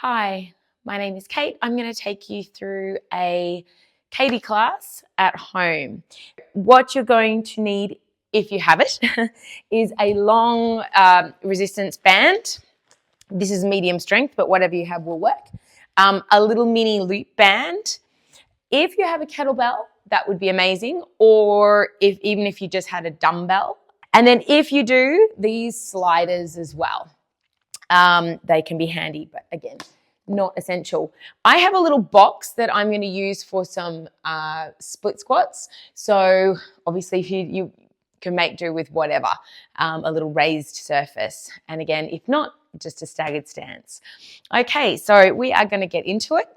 Hi, my name is Kate. I'm going to take you through a Katie class at home. What you're going to need, if you have it, is a long resistance band. This is medium strength, but whatever you have will work. A little mini loop band. If you have a kettlebell, that would be amazing, or even if you just had a dumbbell. And then if you do, these sliders as well. They can be handy, but again, not essential. I have a little box that I'm going to use for some split squats. So obviously if you can make do with whatever, a little raised surface. And again, if not, just a staggered stance. Okay, so we are going to get into it.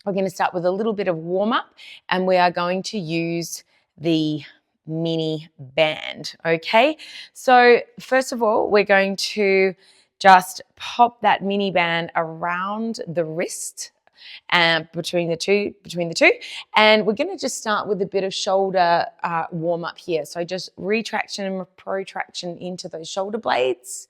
We're going to start with a little bit of warm up and we are going to use the mini band. Okay, so first of all, we're going to just pop that mini band around the wrist and between the two, and we're going to just start with a bit of shoulder warm up here. So just retraction and protraction into those shoulder blades.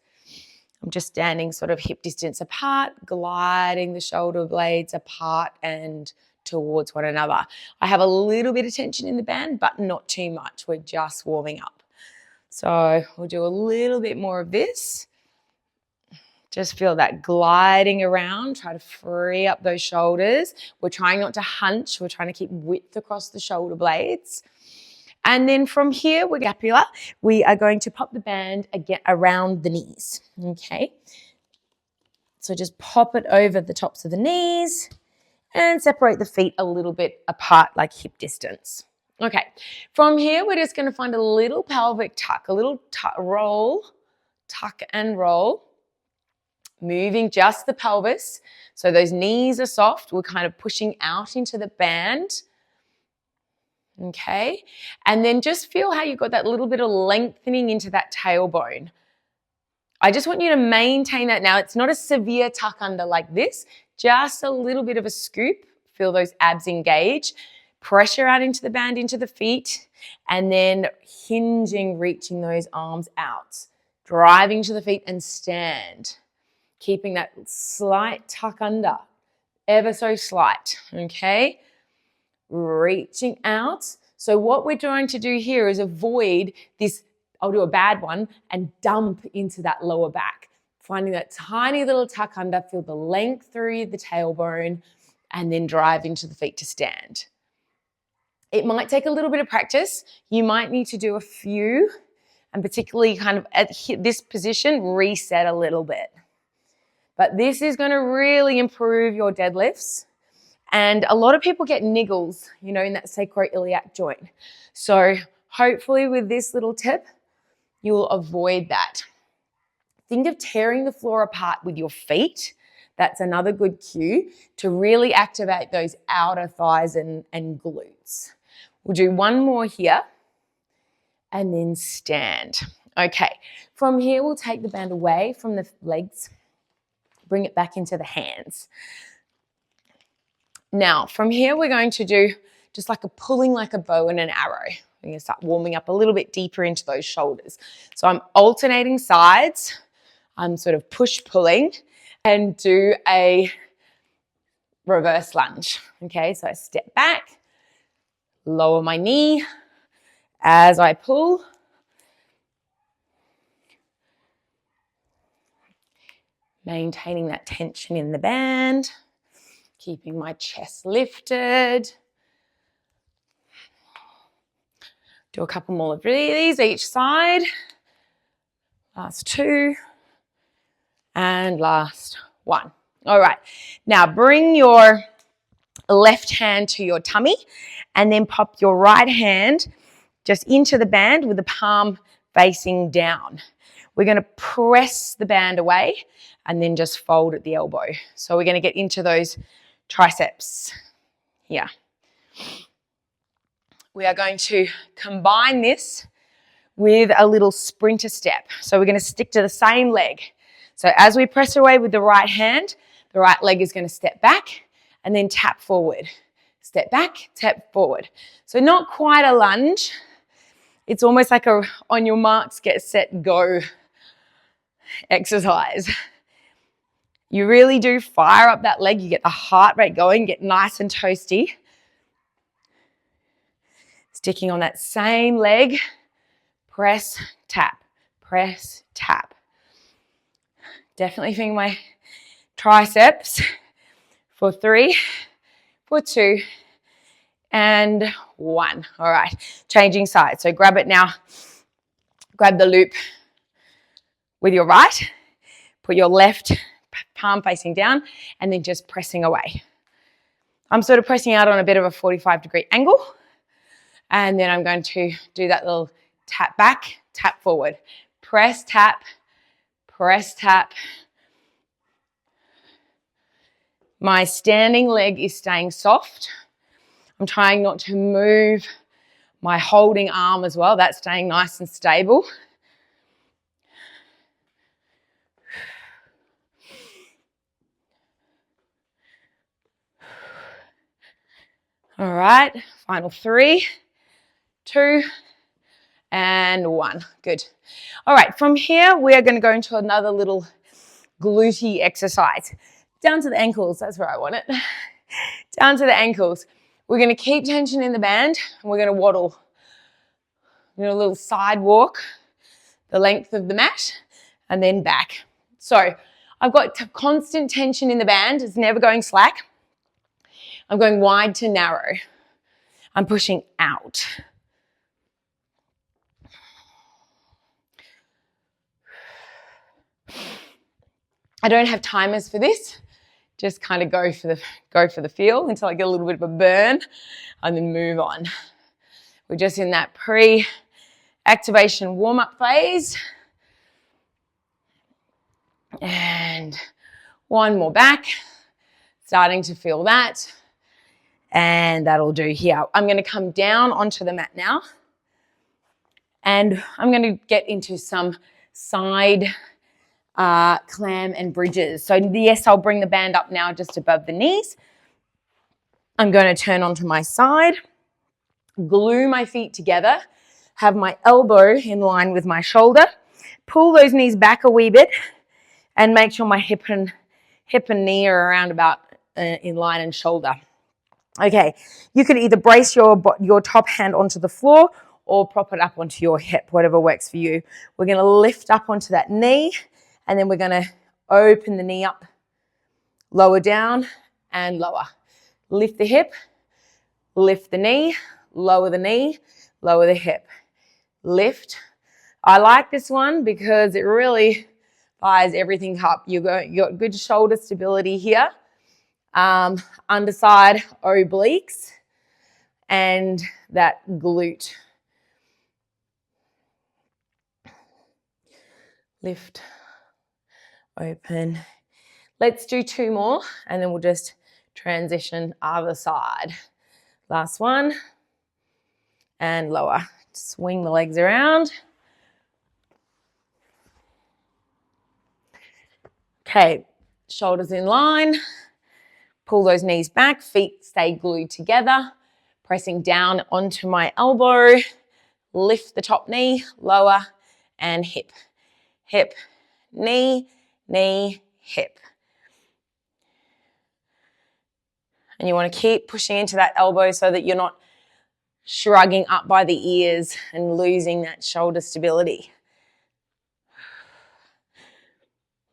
I'm just standing sort of hip distance apart, gliding the shoulder blades apart and towards one another. I have a little bit of tension in the band, but not too much. We're just warming up. So we'll do a little bit more of this. Just feel that gliding around, try to free up those shoulders. We're trying not to hunch. We're trying to keep width across the shoulder blades. And then from here, we're scapular. We are going to pop the band again around the knees, okay? So just pop it over the tops of the knees and separate the feet a little bit apart, like hip distance. Okay, from here, we're just gonna find a little pelvic tuck, a little roll, tuck and roll. Moving just the pelvis. So those knees are soft. We're kind of pushing out into the band. Okay. And then just feel how you've got that little bit of lengthening into that tailbone. I just want you to maintain that now. It's not a severe tuck under like this, just a little bit of a scoop. Feel those abs engage. Pressure out into the band, into the feet, and then hinging, reaching those arms out. Driving to the feet and stand. Keeping that slight tuck under, ever so slight, okay? Reaching out. So what we're trying to do here is avoid this, I'll do a bad one, and dump into that lower back. Finding that tiny little tuck under, feel the length through the tailbone, and then drive into the feet to stand. It might take a little bit of practice. You might need to do a few, and particularly kind of at this position, reset a little bit. But this is going to really improve your deadlifts. And a lot of people get niggles, in that sacroiliac joint. So hopefully with this little tip, you will avoid that. Think of tearing the floor apart with your feet. That's another good cue to really activate those outer thighs and glutes. We'll do one more here and then stand. Okay, from here, we'll take the band away from the legs. Bring it back into the hands. Now, from here, we're going to do just like a pulling like a bow and an arrow. We're going to start warming up a little bit deeper into those shoulders. So I'm alternating sides. I'm sort of push-pulling and do a reverse lunge. Okay, so I step back, lower my knee as I pull. Maintaining that tension in the band, keeping my chest lifted. Do a couple more of these each side. Last two and last one. All right, now bring your left hand to your tummy and then pop your right hand just into the band with the palm facing down. We're going to press the band away and then just fold at the elbow. So we're going to get into those triceps here. We are going to combine this with a little sprinter step. So we're going to stick to the same leg. So as we press away with the right hand, the right leg is going to step back and then tap forward. Step back, tap forward. So not quite a lunge. It's almost like a on your marks, get set, go exercise. You really do fire up that leg. You get the heart rate going, get nice and toasty. Sticking on that same leg, press, tap, press, tap. Definitely feeling my triceps for 3, for 2, and 1. All right, changing sides. So grab it now. Grab the loop with your right. Put your left palm facing down and then just pressing away. I'm sort of pressing out on a bit of a 45-degree angle. And then I'm going to do that little tap back, tap forward. Press, tap, press, tap. My standing leg is staying soft. I'm trying not to move my holding arm as well. That's staying nice and stable. All right, final 3, 2, and 1. Good. All right, from here, we are going to go into another little glutey exercise. Down to the ankles, that's where I want it. Down to the ankles. We're going to keep tension in the band, and we're going to waddle. A little side walk, the length of the mat, and then back. So I've got constant tension in the band. It's never going slack. I'm going wide to narrow. I'm pushing out. I don't have timers for this. Just kind of go for the feel until I get a little bit of a burn and then move on. We're just in that pre-activation warm-up phase. And 1 more back. Starting to feel that. And that'll do here. I'm going to come down onto the mat now. And I'm going to get into some side clam and bridges. So yes, I'll bring the band up now just above the knees. I'm going to turn onto my side, glue my feet together, have my elbow in line with my shoulder, pull those knees back a wee bit, and make sure my hip and knee are around about in line and shoulder. Okay, you could either brace your top hand onto the floor or prop it up onto your hip, whatever works for you. We're going to lift up onto that knee, and then we're going to open the knee up, lower down and lower. Lift the hip, lift the knee, lower the hip. Lift. I like this one because it really fires everything up. You got good shoulder stability here. Underside obliques and that glute. Lift, open. Let's do 2 more and then we'll just transition other side. Last one and lower. Swing the legs around. Okay, shoulders in line. Pull those knees back, feet stay glued together. Pressing down onto my elbow. Lift the top knee, lower and hip. Hip, knee, knee, hip. And you want to keep pushing into that elbow so that you're not shrugging up by the ears and losing that shoulder stability.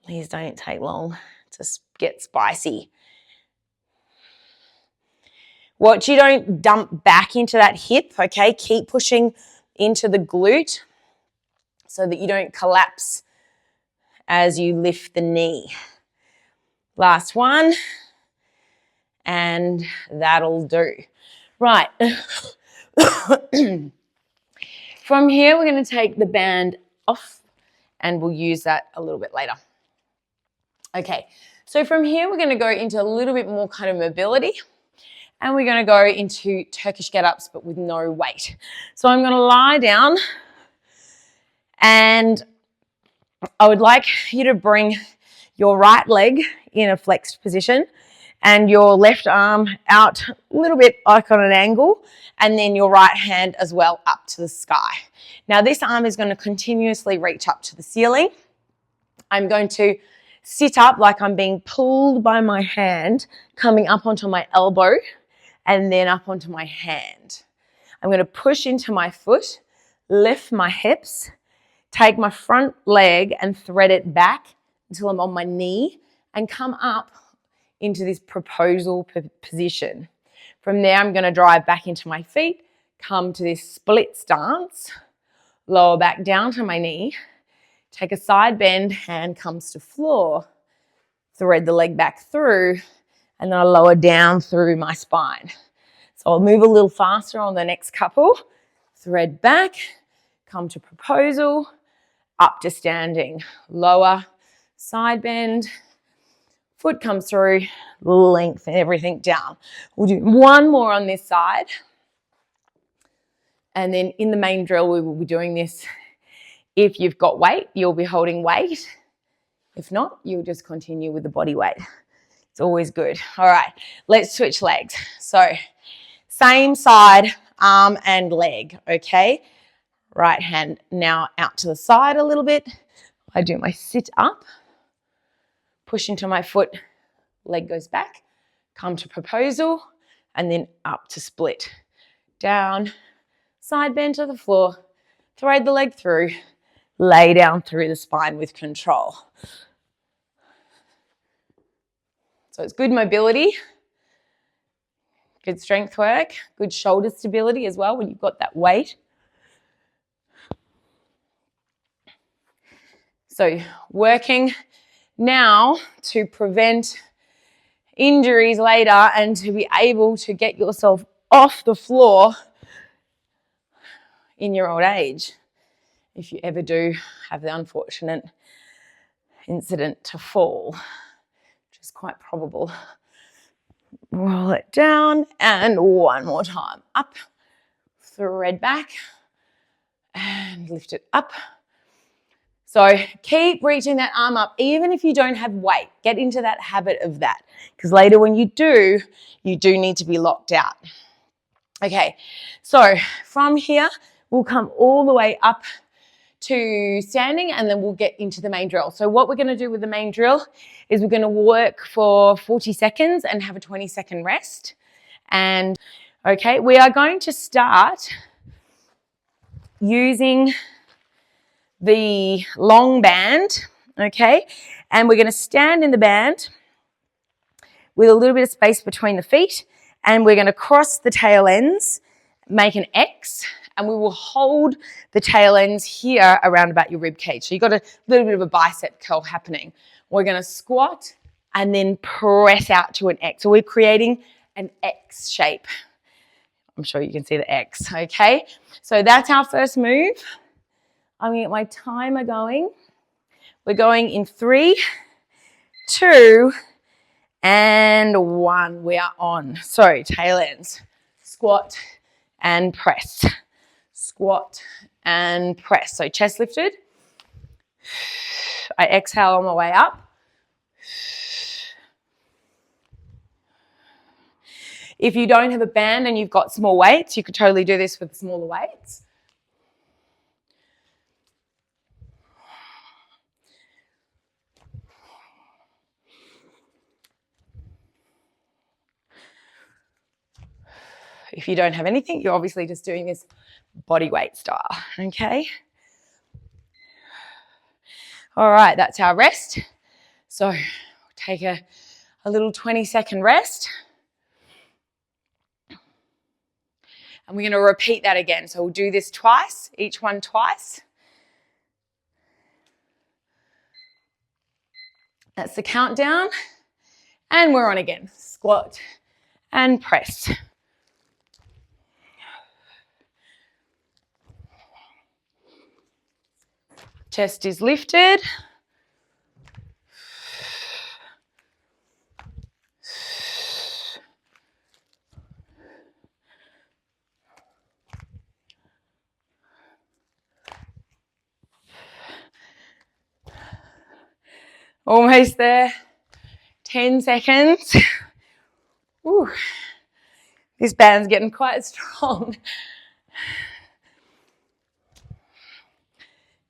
These don't take long to get spicy. Watch you don't dump back into that hip, okay? Keep pushing into the glute so that you don't collapse as you lift the knee. Last one. And that'll do. Right. From here, we're going to take the band off and we'll use that a little bit later. Okay, so from here, we're going to go into a little bit more kind of mobility and we're going to go into Turkish get-ups but with no weight. So I'm going to lie down and I would like you to bring your right leg in a flexed position and your left arm out a little bit like on an angle, and then your right hand as well up to the sky. Now this arm is going to continuously reach up to the ceiling. I'm going to sit up like I'm being pulled by my hand, coming up onto my elbow and then up onto my hand. I'm going to push into my foot, lift my hips, take my front leg and thread it back until I'm on my knee and come up into this proposal position. From there, I'm going to drive back into my feet, come to this split stance, lower back down to my knee, take a side bend, hand comes to floor, thread the leg back through, and then I lower down through my spine. So I'll move a little faster on the next couple, thread back, come to proposal, up to standing, lower, side bend, foot comes through, lengthen everything down. We'll do one more on this side. And then in the main drill, we will be doing this. If you've got weight, you'll be holding weight. If not, you'll just continue with the body weight. It's always good. All right, let's switch legs. So same side, arm and leg, okay? Right hand now out to the side a little bit. I do my sit up, push into my foot, leg goes back, come to proposal, and then up to split. Down, side bend to the floor, thread the leg through, lay down through the spine with control. So it's good mobility, good strength work, good shoulder stability as well when you've got that weight. So working now to prevent injuries later and to be able to get yourself off the floor in your old age, if you ever do have the unfortunate incident to fall, which is quite probable. Roll it down and one more time. Up, thread back and lift it up. So keep reaching that arm up, even if you don't have weight. Get into that habit of that, because later when you do need to be locked out. Okay, so from here, we'll come all the way up to standing and then we'll get into the main drill. So what we're going to do with the main drill is we're going to work for 40 seconds and have a 20-second rest. And okay, we are going to start using the long band, okay? And we're going to stand in the band with a little bit of space between the feet, and we're going to cross the tail ends, make an X, and we will hold the tail ends here around about your rib cage. So you've got a little bit of a bicep curl happening. We're going to squat and then press out to an X. So we're creating an X shape. I'm sure you can see the X, okay? So that's our first move. I'm going to get my timer going. We're going in 3, 2, and 1. We are on. So tail ends, squat and press, squat and press. So chest lifted. I exhale on my way up. If you don't have a band and you've got small weights, you could totally do this with smaller weights. If you don't have anything, you're obviously just doing this body weight style, okay? All right, that's our rest. So take a little 20-second rest. And we're going to repeat that again. So we'll do this twice, each one twice. That's the countdown. And we're on again. Squat and press. Chest is lifted. Almost there. 10 seconds. Ooh, this band's getting quite strong.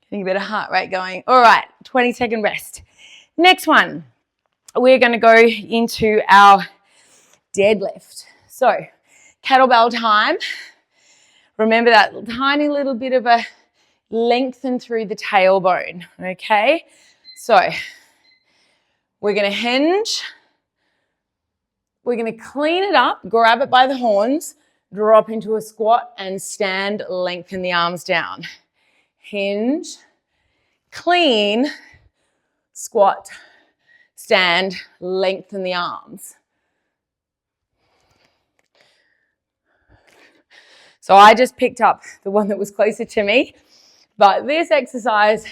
Getting a bit of heart rate going. All right, 20-second rest. Next one, we're going to go into our deadlift. So kettlebell time. Remember that tiny little bit of a lengthen through the tailbone, okay? So we're going to hinge. We're going to clean it up, grab it by the horns, drop into a squat and stand, lengthen the arms down. Hinge, clean, squat, stand, lengthen the arms. So I just picked up the one that was closer to me, but this exercise,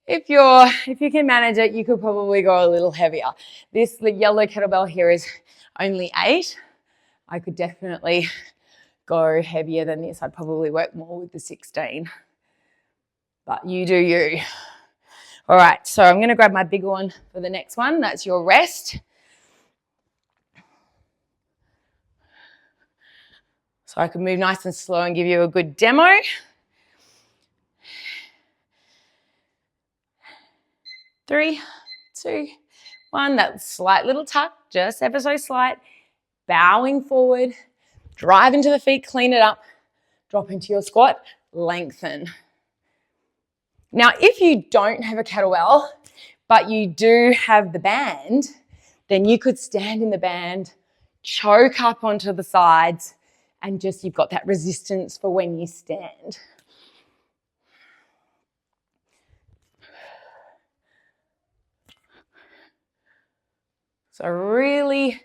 if you can manage it, you could probably go a little heavier. This yellow kettlebell here is only 8. I could definitely go heavier than this. I'd probably work more with the 16, but you do you. All right, so I'm going to grab my bigger one for the next one. That's your rest. So I can move nice and slow and give you a good demo. 3, 2, 1. That slight little tuck, just ever so slight. Bowing forward, drive into the feet, clean it up, drop into your squat, lengthen. Now, if you don't have a kettlebell, but you do have the band, then you could stand in the band, choke up onto the sides, and just you've got that resistance for when you stand. So really,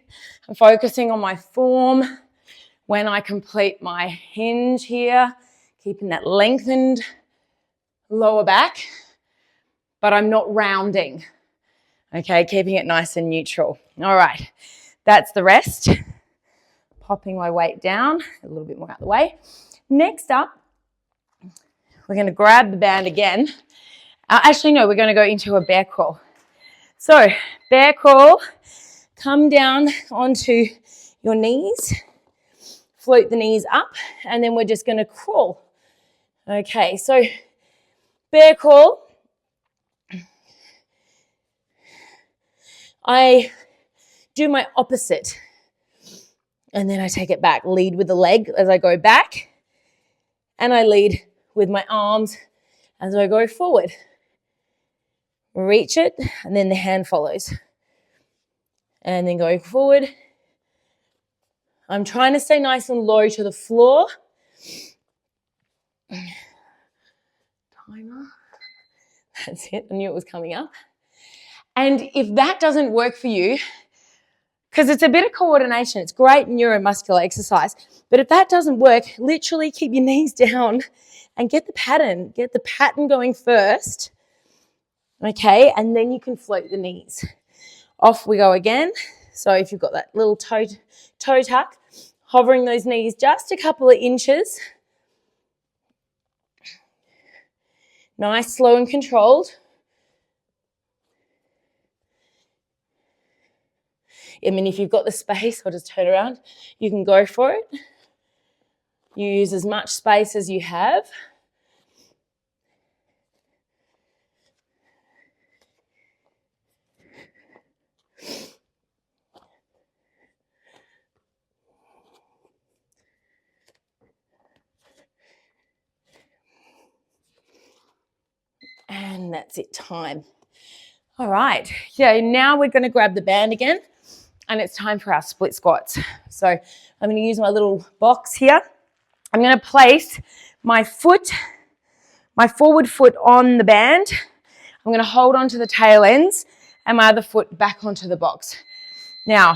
I'm focusing on my form when I complete my hinge here, keeping that lengthened lower back, but I'm not rounding, okay, keeping it nice and neutral. All right, that's the rest. Popping my weight down, a little bit more out the way. Next up, we're going to grab the band again. Actually, no, we're going to go into a bear crawl. So, bear crawl, come down onto your knees, float the knees up, and then we're just going to crawl. Okay, so bear crawl. I do my opposite, and then I take it back. Lead with the leg as I go back, and I lead with my arms as I go forward. Reach it, and then the hand follows. And then going forward. I'm trying to stay nice and low to the floor. Timer. That's it. I knew it was coming up. And if that doesn't work for you, because it's a bit of coordination, it's great neuromuscular exercise, but if that doesn't work, literally keep your knees down and get the pattern going first, okay, and then you can float the knees. Off we go again. So if you've got that little toe tuck, hovering those knees just a couple of inches. Nice, slow and controlled. I mean, if you've got the space, I'll just turn around. You can go for it. You use as much space as you have. And that's it, time. All right, yeah, now we're going to grab the band again, and it's time for our split squats. So I'm going to use my little box here. I'm going to place my forward foot on the band. I'm going to hold on to the tail ends and my other foot back onto the box. Now,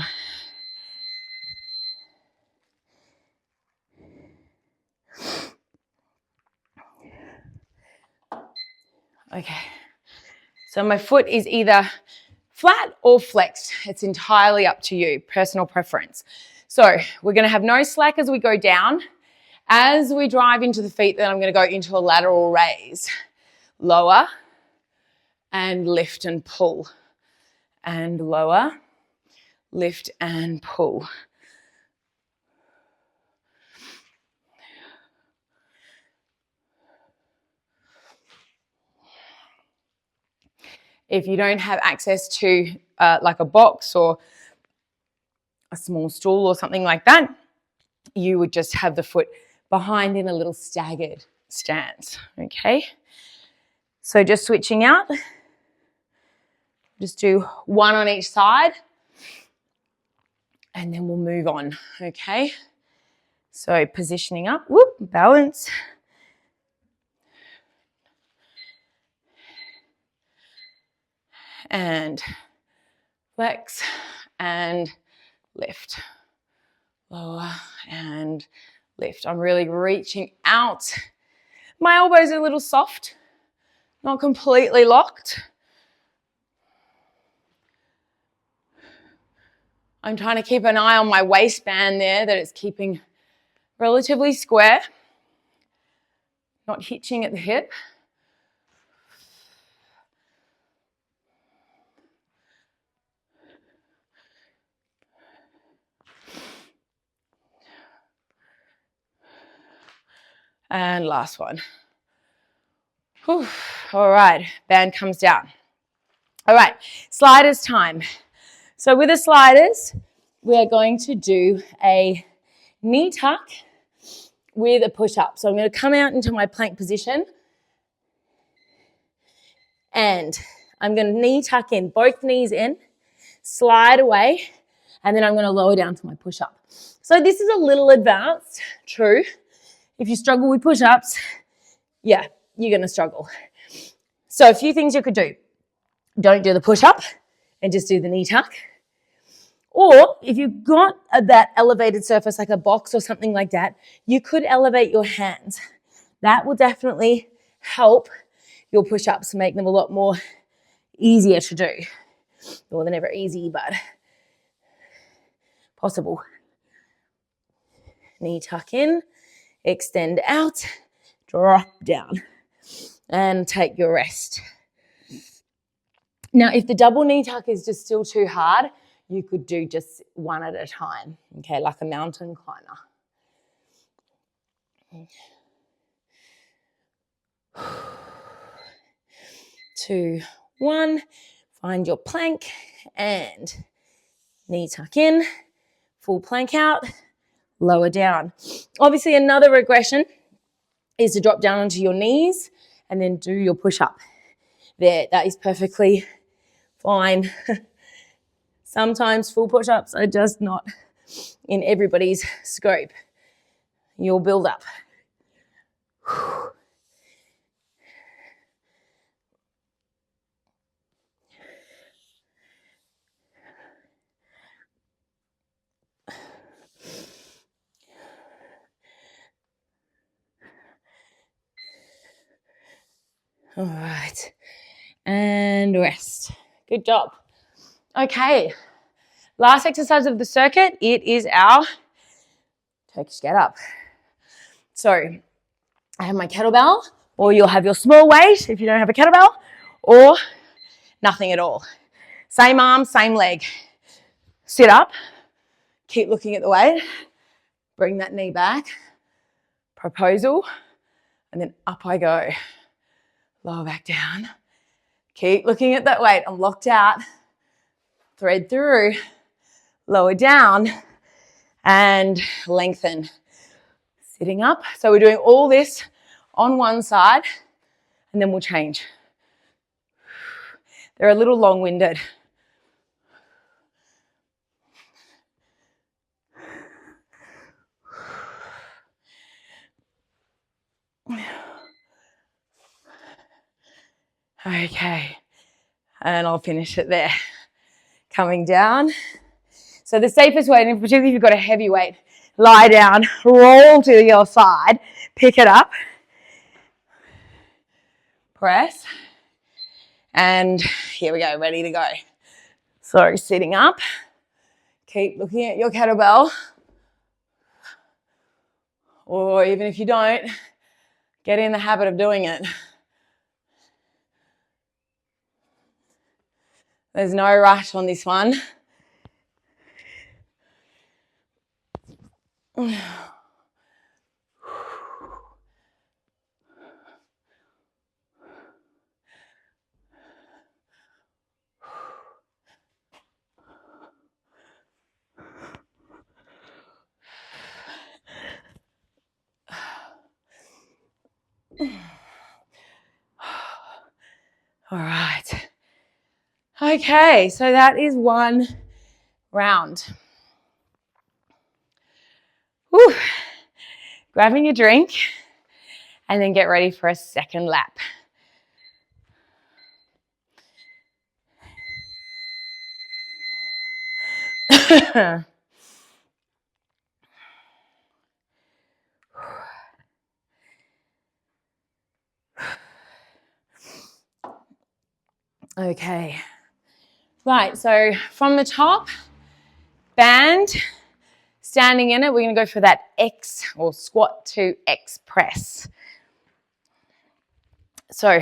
okay, so my foot is either flat or flexed. It's entirely up to you, personal preference. So we're going to have no slack as we go down. As we drive into the feet, then I'm going to go into a lateral raise. Lower and lift and pull. And lower, lift and pull. If you don't have access to like a box or a small stool or something like that, you would just have the foot behind in a little staggered stance, okay? So just switching out. Just do one on each side and then we'll move on, okay? So positioning up, whoop, balance. And flex and lift. Lower and lift. I'm really reaching out. My elbows are a little soft, not completely locked. I'm trying to keep an eye on my waistband there, that it's keeping relatively square, not hitching at the hip. And last one. Whew. All right, band comes down. All right, sliders time. So with the sliders, we are going to do a knee tuck with a push-up. So I'm going to come out into my plank position and I'm going to knee tuck in, both knees in, slide away, and then I'm going to lower down to my push-up. So this is a little advanced, true. If you struggle with push-ups, yeah, you're going to struggle. So a few things you could do. Don't do the push-up and just do the knee tuck. Or if you've got that elevated surface like a box or something like that, you could elevate your hands. That will definitely help your push-ups, make them a lot more easier to do. Well, they're never easy, but possible. Knee tuck in, extend out, drop down, and take your rest. Now, if the double knee tuck is just still too hard, you could do just one at a time, okay, like a mountain climber. 2, 1, find your plank and knee tuck in, full plank out, lower down. Obviously, another regression is to drop down onto your knees and then do your push-up. There, that is perfectly fine. Sometimes full push-ups are just not in everybody's scope. You'll build up. All right, and rest. Good job. Okay, last exercise of the circuit, it is our Turkish get up. So I have my kettlebell, or you'll have your small weight if you don't have a kettlebell, or nothing at all. Same arm, same leg. Sit up, keep looking at the weight, bring that knee back, proposal, and then up I go. Lower back down. Keep looking at that weight. I'm locked out. Thread through, lower down, and lengthen. Sitting up. So we're doing all this on one side, and then we'll change. They're a little long-winded. Okay, and I'll finish it there. Coming down. So the safest way, and particularly if you've got a heavy weight, lie down, roll to your side, pick it up, press, and here we go, ready to go. So sitting up, keep looking at your kettlebell, or even if you don't, get in the habit of doing it. There's no rush on this one. All right. Okay, so that is one round. Whew. Grabbing your drink and then get ready for a second lap. Okay. Right, so from the top, band, standing in it, we're going to go for that X or squat to X press. So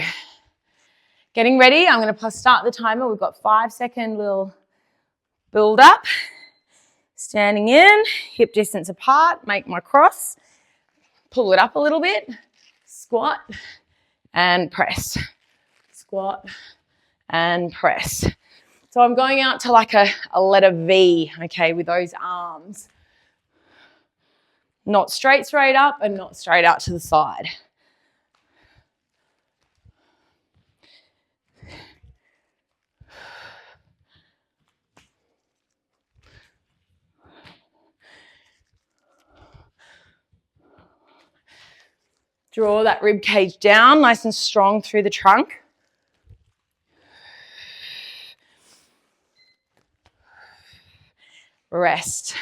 getting ready, I'm going to start the timer. We've got 5-second little build up. Standing in, hip distance apart, make my cross, pull it up a little bit, squat and press, squat and press. So I'm going out to like a letter V, okay, with those arms. Not straight up and not straight out to the side. Draw that rib cage down, nice and strong through the trunk. Rest.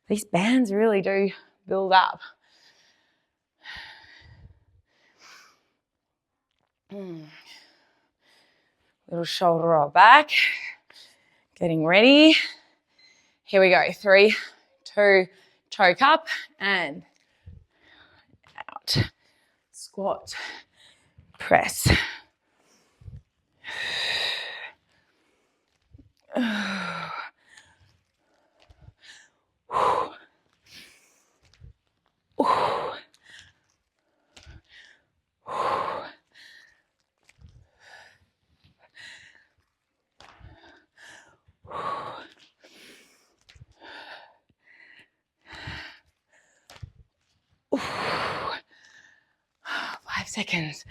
These bands really do build up. Little shoulder roll back. Getting ready. Here we go. 3, 2, choke up and out. Squat, press. Ooh. 5 seconds.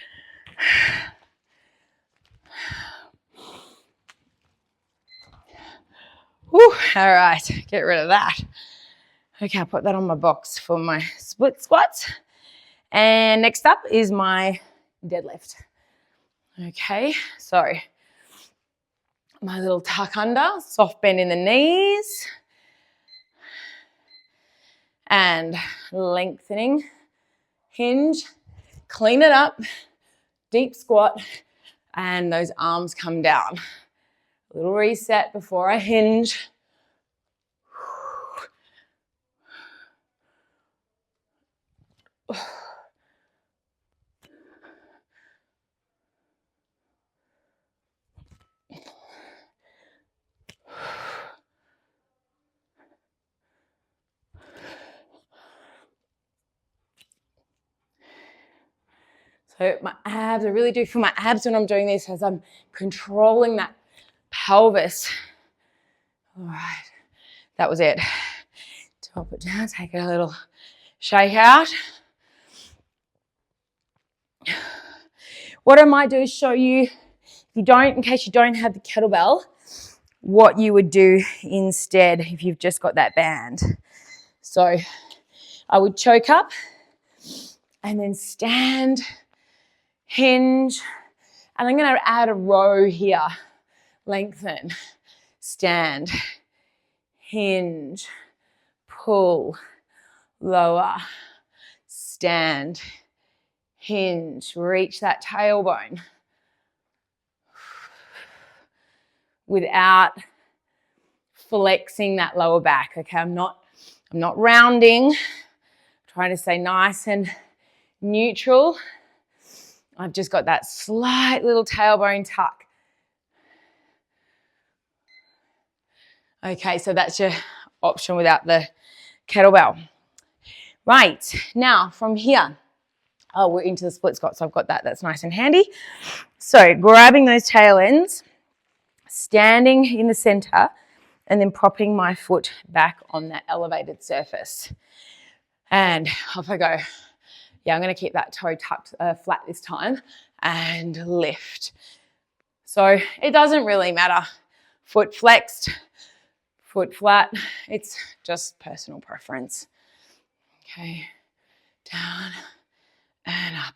Whew. All right, get rid of that. Okay, I'll put that on my box for my split squats. And next up is my deadlift. Okay, so my little tuck under, soft bend in the knees. And lengthening, hinge, clean it up, deep squat, and those arms come down. A little reset before I hinge. So my abs, I really do feel my abs when I'm doing this as I'm controlling that pelvis. All right, that was it. Top it down, take a little shake out. What I might do is show you, in case you don't have the kettlebell, what you would do instead if you've just got that band. So I would choke up and then stand, hinge, and I'm going to add a row here. Lengthen, stand, hinge, pull, lower, stand, hinge, reach that tailbone without flexing that lower back. Okay, I'm not rounding, I'm trying to stay nice and neutral. I've just got that slight little tailbone tuck. Okay, so that's your option without the kettlebell. Right, now from here, we're into the split squat, so I've got that. That's nice and handy. So grabbing those tail ends, standing in the center, and then propping my foot back on that elevated surface. And off I go. Yeah, I'm going to keep that toe tucked flat this time and lift. So it doesn't really matter. Foot flexed, foot flat. It's just personal preference. Okay, down and up.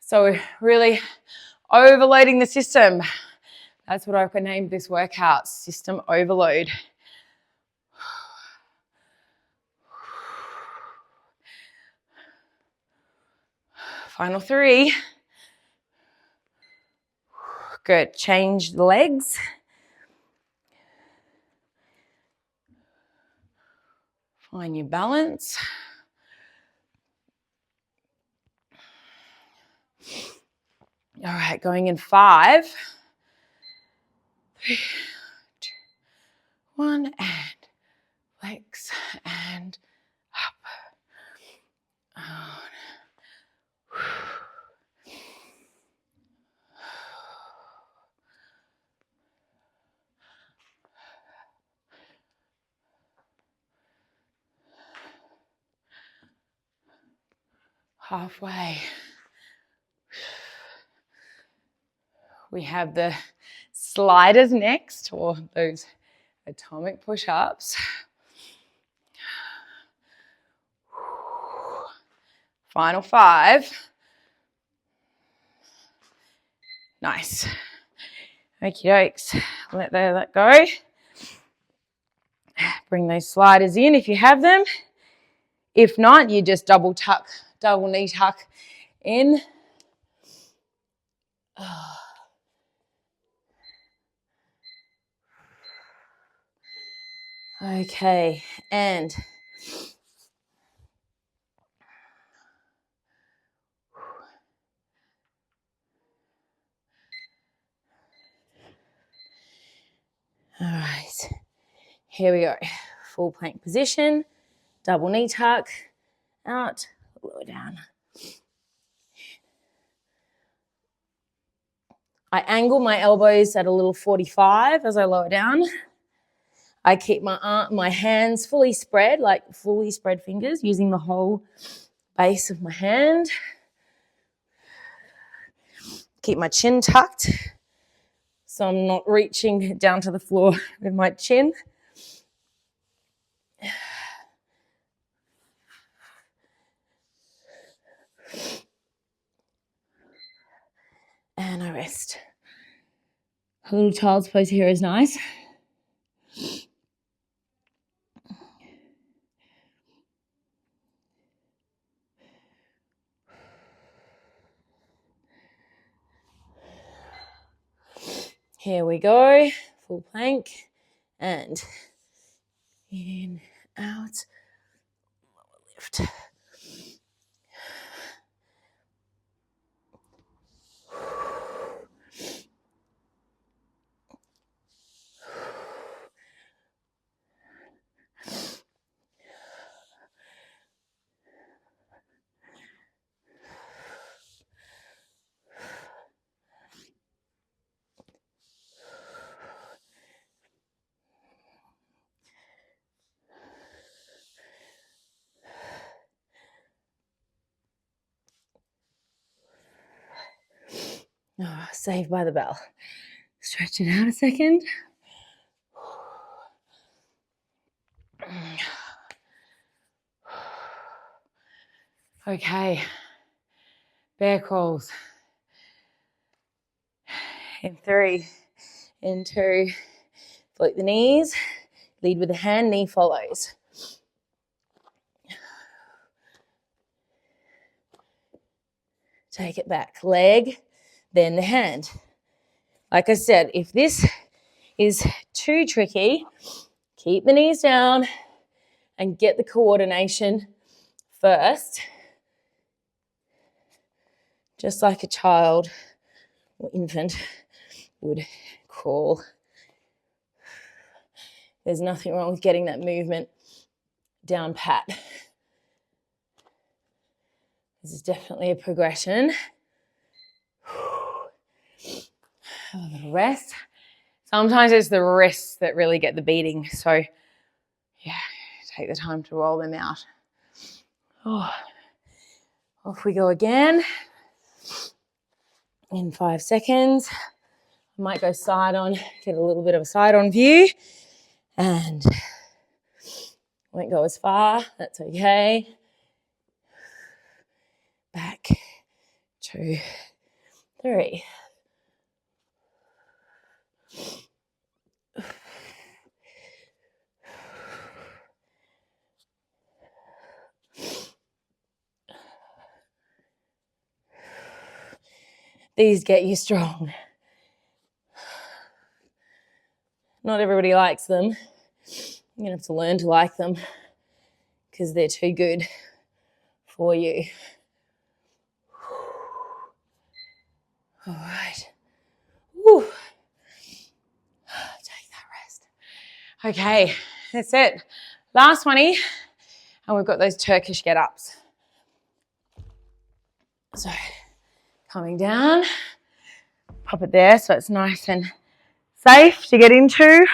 So we're really overloading the system. That's what I've named this workout, system overload. Final 3. Good. Change the legs. Find your balance. All right, going in 5, 3, 2, 1, and legs and up. On. Halfway. We have the sliders next, or those atomic push-ups. Final 5. Nice. Okie dokes. Let that go. Bring those sliders in if you have them. If not, you just double knee tuck in. Okay, and all right, here we go. Full plank position, double knee tuck, out, lower down. I angle my elbows at a little 45 as I lower down. I keep my hands fully spread, like fully spread fingers, using the whole base of my hand. Keep my chin tucked, so I'm not reaching down to the floor with my chin. And I rest. A little child's pose here is nice. Here we go, full plank, and in, out, lift. Oh, saved by the bell. Stretch it out a second. Okay, bear crawls. In 3, in 2, float the knees, lead with the hand, knee follows. Take it back, leg, then the hand. Like I said, if this is too tricky, keep the knees down and get the coordination first. Just like a child or infant would crawl. There's nothing wrong with getting that movement down pat. This is definitely a progression. Have a little rest. Sometimes it's the wrists that really get the beating. So, yeah, take the time to roll them out. Oh, off we go again. In 5 seconds. I might go side on, get a little bit of a side on view, and won't go as far. That's okay. Back, 2, 3. These get you strong. Not everybody likes them. You're going to have to learn to like them because they're too good for you. All right. Woo. Take that rest. Okay, that's it. Last 20, and we've got those Turkish get-ups. So coming down, pop it there so it's nice and safe to get into.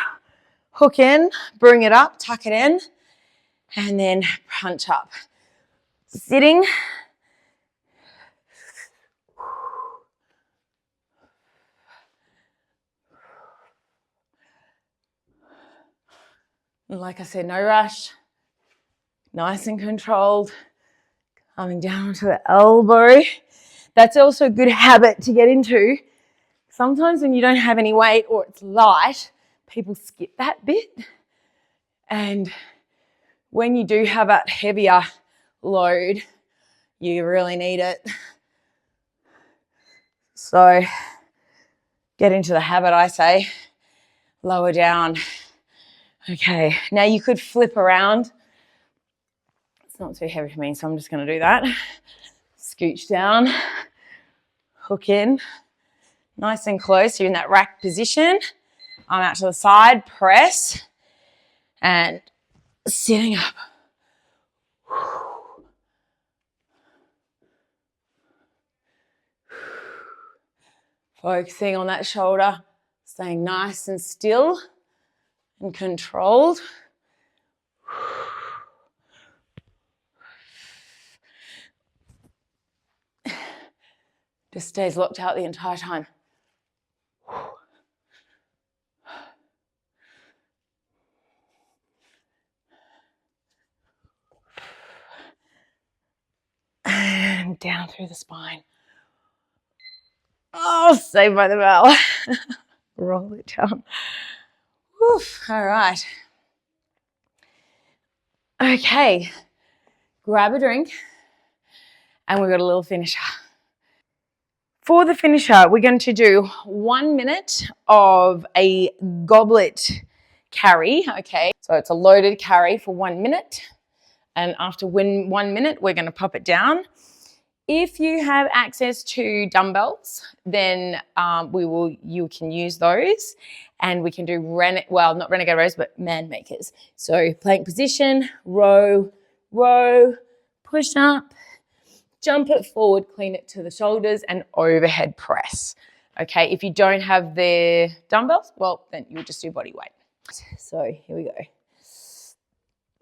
Hook in, bring it up, tuck it in, and then punch up. Sitting. And like I said, no rush. Nice and controlled. Coming down to the elbow. That's also a good habit to get into. Sometimes when you don't have any weight or it's light, people skip that bit. And when you do have that heavier load, you really need it. So get into the habit, I say. Lower down. Okay, now you could flip around. It's not too heavy for me, so I'm just going to do that. Scooch down, hook in, nice and close. You're in that rack position. I'm out to the side, press, and sitting up. Focusing on that shoulder, staying nice and still and controlled. Just stays locked out the entire time. And down through the spine. Oh, saved by the bell. Roll it down. Woof. All right. Okay. Grab a drink. And we've got a little finisher. For the finisher, we're going to do 1 minute of a goblet carry. Okay. So it's a loaded carry for 1 minute. And after 1 minute, we're going to pop it down. If you have access to dumbbells, then you can use those, and we can do not renegade rows, but man makers. So plank position, row, push up, jump it forward, clean it to the shoulders, and overhead press. Okay, if you don't have the dumbbells, well, then you'll just do body weight. So here we go.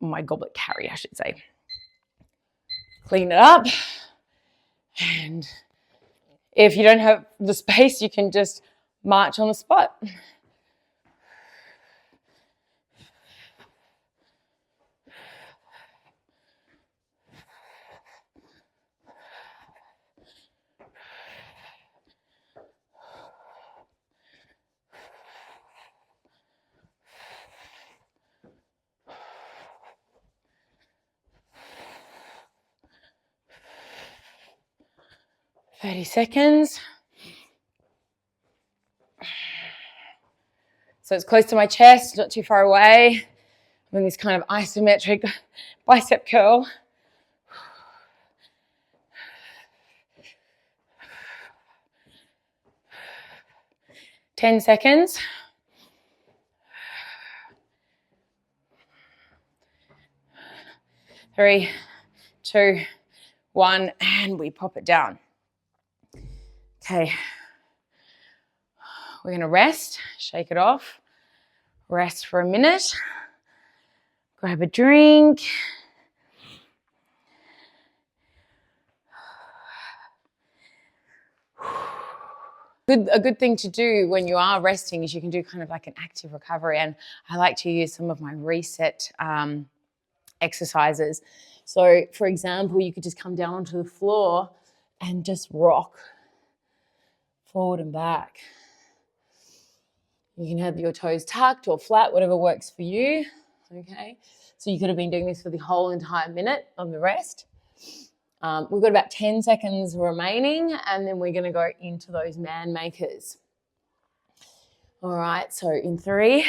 My goblet carry, I should say. Clean it up. And if you don't have the space, you can just march on the spot. "30 seconds. So it's close to my chest, not too far away. I'm in this kind of isometric bicep curl. "10 seconds. 3, 2, 1, and we pop it down. Okay. We're going to rest, shake it off, rest for a minute. grab a drink. A good thing to do when you are resting is you can do kind of like an active recovery. And I like to use some of my reset exercises. So for example, you could just come down onto the floor and just rock forward and back. You can have your toes tucked or flat, whatever works for you, okay? So you could have been doing this for the whole entire minute of the rest. We've got about 10 seconds remaining, and then we're going to go into those man makers. All right, so in 3,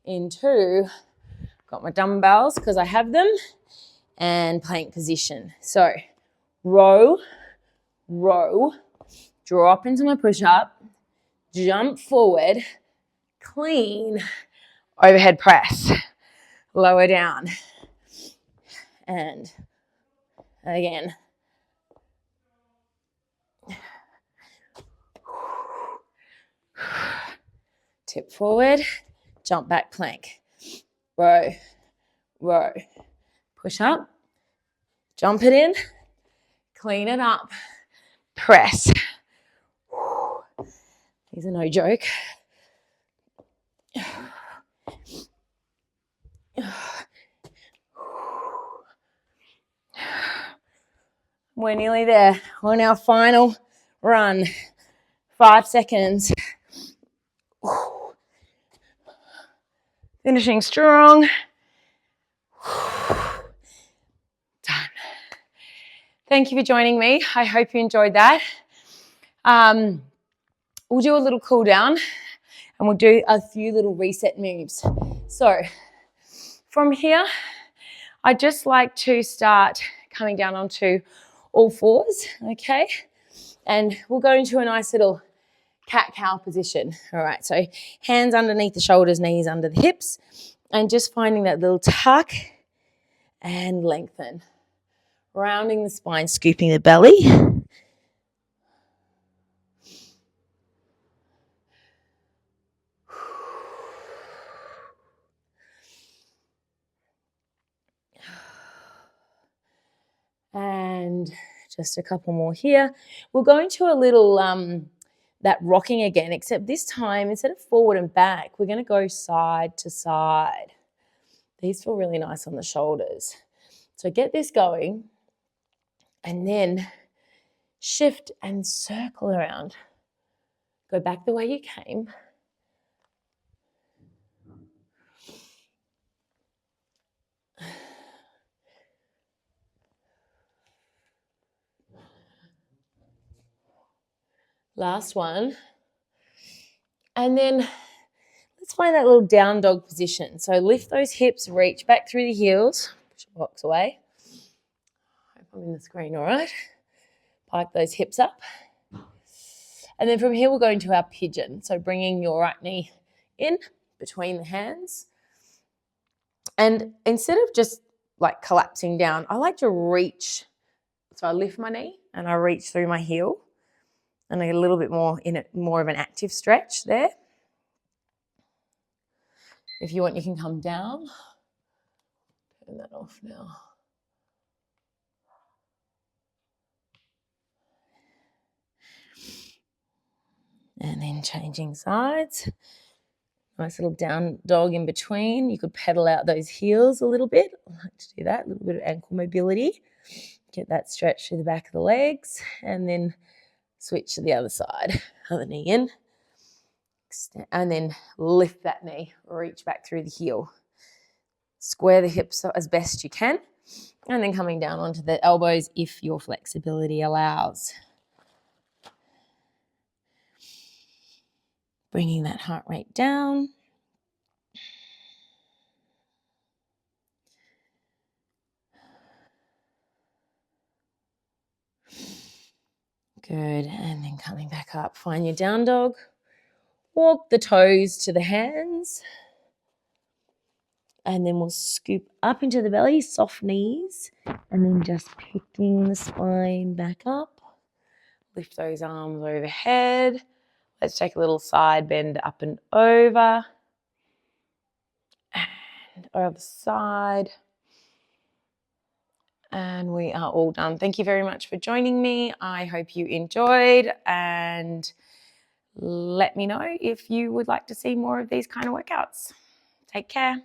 in 2, got my dumbbells because I have them, and plank position. So row, row, drop into my push-up, jump forward, clean, overhead press, lower down, and again. Tip forward, jump back plank, row, row, push up, jump it in, clean it up, press. These are no joke. We're nearly there on our final run. 5 seconds. Finishing strong. Done. Thank you for joining me. I hope you enjoyed that. We'll do a little cool down and we'll do a few little reset moves. So from here, I just like to start coming down onto all fours, okay? And we'll go into a nice little cat-cow position. All right, so hands underneath the shoulders, knees under the hips, and just finding that little tuck and lengthen. Rounding the spine, scooping the belly. And just a couple more here. We'll go into a little that rocking again, except this time instead of forward and back, we're going to go side to side. These feel really nice on the shoulders. So get this going and then shift and circle around. Go back the way you came. Last one. And then let's find that little down dog position. So lift those hips, reach back through the heels. Push your box away. Hope I'm in the screen all right. Pike those hips up. And then from here, we'll go into our pigeon. So bringing your right knee in between the hands. And instead of just like collapsing down, I like to reach. So I lift my knee and I reach through my heel. And I get a little bit more in it, more of an active stretch there. If you want, you can come down. Turn that off now. And then changing sides. Nice little down dog in between. You could pedal out those heels a little bit. I like to do that, a little bit of ankle mobility. Get that stretch through the back of the legs. And then switch to the other side. Other knee in. Extend, and then lift that knee. Reach back through the heel. Square the hips as best you can. And then coming down onto the elbows if your flexibility allows. Bringing that heart rate down. Good, and then coming back up. Find your down dog. Walk the toes to the hands. And then we'll scoop up into the belly, soft knees. And then just picking the spine back up. Lift those arms overhead. Let's take a little side bend up and over. And Other side. And we are all done. Thank you very much for joining me. I hope you enjoyed, and let me know if you would like to see more of these kind of workouts. Take care.